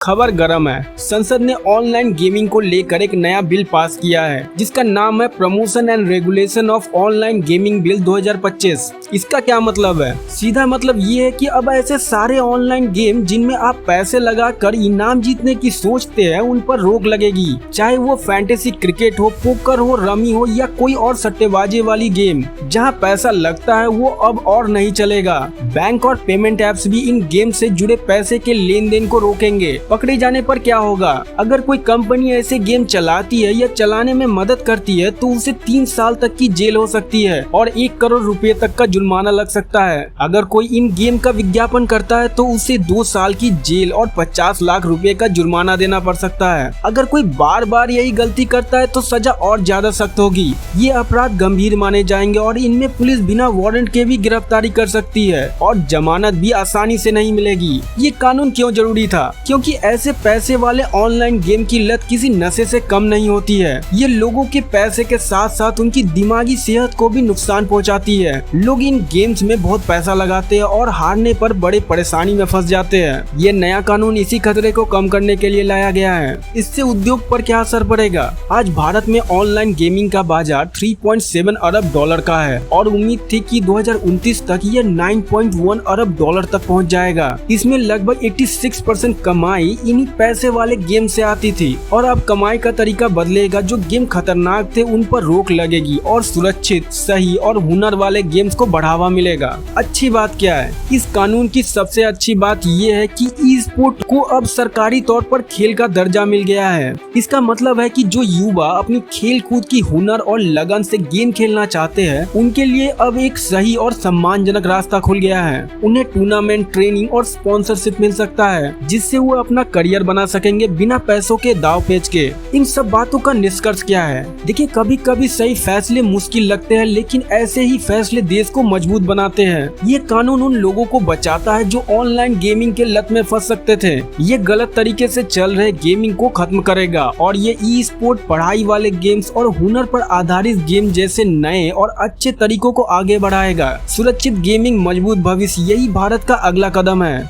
खबर गर्म है। संसद ने ऑनलाइन गेमिंग को लेकर एक नया बिल पास किया है जिसका नाम है promotion and regulation of online gaming bill 2025। इसका क्या मतलब है? सीधा मतलब ये है कि अब ऐसे सारे ऑनलाइन गेम जिनमें आप पैसे लगा कर इनाम जीतने की सोचते हैं उन पर रोक लगेगी, चाहे वो फैंटेसी क्रिकेट हो, पोकर हो, रमी हो या कोई और सट्टेबाजी वाली गेम। जहां पैसा लगता है वो अब और नहीं चलेगा। बैंक और पेमेंट एप्स भी इन गेम से जुड़े पैसे के लेन देन को रोकेंगे। पकड़े जाने पर क्या होगा? अगर कोई कंपनी ऐसे गेम चलाती है या चलाने में मदद करती है तो उसे 3 साल तक की जेल हो सकती है और 1 करोड़ रुपए तक का जुर्माना लग सकता है। अगर कोई इन गेम का विज्ञापन करता है तो उसे 2 साल की जेल और 50 लाख रुपए का जुर्माना देना पड़ सकता है। अगर कोई बार बार यही गलती करता है तो सजा और ज्यादा सख्त होगी। ये अपराध गंभीर माने जाएंगे और इनमें पुलिस बिना वारंट के भी गिरफ्तारी कर सकती है और जमानत भी आसानी से नहीं मिलेगी। ये कानून क्यों जरूरी था? क्योंकि ऐसे पैसे वाले ऑनलाइन गेम की लत किसी नशे से कम नहीं होती है। ये लोगों के पैसे के साथ साथ उनकी दिमागी सेहत को भी नुकसान पहुंचाती है। लोग इन गेम्स में बहुत पैसा लगाते हैं और हारने पर बड़े परेशानी में फंस जाते हैं। ये नया कानून इसी खतरे को कम करने के लिए लाया गया है। इससे उद्योग पर क्या असर पड़ेगा? आज भारत में ऑनलाइन गेमिंग का बाजार 3.7 अरब डॉलर का है और उम्मीद थी कि 2029 तक ये 9.1 अरब डॉलर तक पहुंच जाएगा। इसमें लगभग 86% कमाई इन्हीं पैसे वाले गेम से आती थी और अब कमाई का तरीका बदलेगा। जो गेम खतरनाक थे उन पर रोक लगेगी और सुरक्षित, सही और हुनर वाले गेम्स को बढ़ावा मिलेगा। अच्छी बात क्या है? इस कानून की सबसे अच्छी बात ये है कि ई स्पोर्ट को अब सरकारी तौर पर खेल का दर्जा मिल गया है। इसका मतलब है कि जो युवा अपनी खेल कूद की हुनर और लगन से गेम खेलना चाहते हैं उनके लिए अब एक सही और सम्मानजनक रास्ता खुल गया है। उन्हें टूर्नामेंट, ट्रेनिंग और स्पॉन्सरशिप मिल सकता है जिससे वो अपना करियर बना सकेंगे बिना पैसों के दाव पेच के। इन सब बातों का निष्कर्ष क्या है? देखिए, कभी कभी सही फैसले मुश्किल लगते हैं लेकिन ऐसे ही फैसले देश को मजबूत बनाते हैं। ये कानून उन लोगों को बचाता है जो ऑनलाइन गेमिंग के लत में फंस सकते थे। ये गलत तरीके से चल रहे गेमिंग को खत्म करेगा और ये ई स्पोर्ट, पढ़ाई वाले गेम्स और हुनर पर आधारित गेम जैसे नए और अच्छे तरीकों को आगे बढ़ाएगा। सुरक्षित गेमिंग, मजबूत भविष्य, यही भारत का अगला कदम है।